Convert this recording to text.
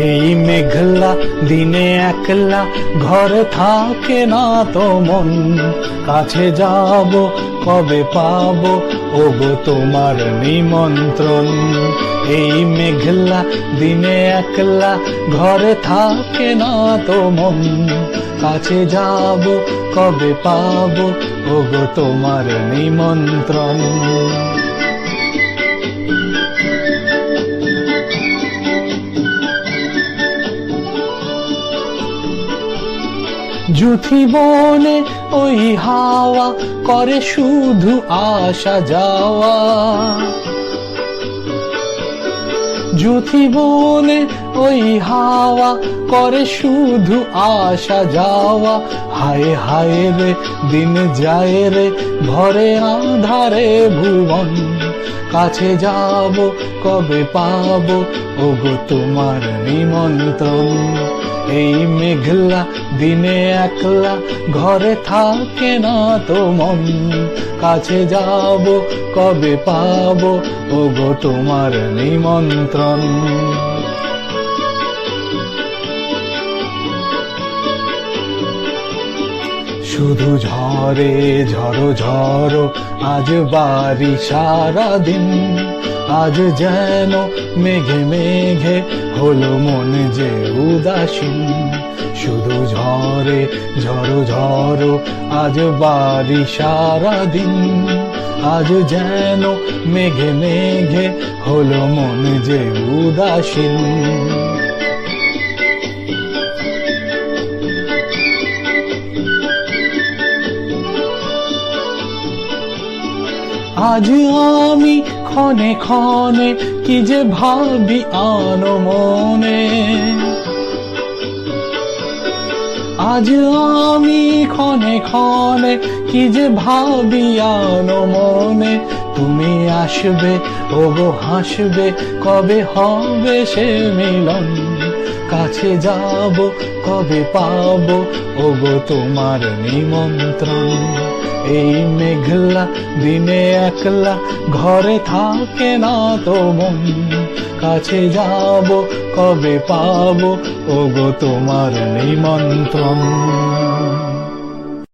এই মেঘলা দিনে একলা ঘরে থাকে না তো মন, কাছে যাব কবে পাবো ওগো তোমার নিমন্ত্রণ। এই মেঘলা দিনে একলা ঘরে থাকে না তো মন, কাছে যাব কবে পাবো ওগো তোমার নিমন্ত্রণ। জুথি বনে ওই হাওয়া করে শুধু আসা যাওয়া, জুথি বনে ওই হাওয়া করে শুধু আসা যাওয়া। হায় হায় রে দিন যায় রে ভরে আধারে ভুবন, কাছে যাব কবে পাবো ওগো তোমার নিমন্ত্রণ। এই মেঘলা দিনে একলা ঘরে থাকে না তো মন, কাছে যাব কবে পাবো ওগো তোমার নিমন্ত্রণ। শুধু ঝরে ঝড়ো ঝড়ো আজ বারি সারাদিন, আজ যেন মেঘে মেঘে হলো মন যে উদাসীন। শুধু ঝরে ঝড়ো ঝড়ো আজ বারি সারাদিন, আজ যেন মেঘে মেঘে হলো মন যে উদাসীন। আজ আমি ক্ষণে ক্ষণে কি যে ভাবি আনো মনে, আজ আমি ক্ষণে ক্ষণে কি যে ভাবি আনো মনে। তুমি আসবে ওগো হাসবে কবে হবে সে মিলন, কাছে যাব কবে পাবো ওগো তোমার নিমন্ত্রণ। এই মেঘলা দিনে একলা ঘরে থাকে না তো মন, কাছে যাব কবে পাবো ওগো তোমার নিমন্ত্রণ।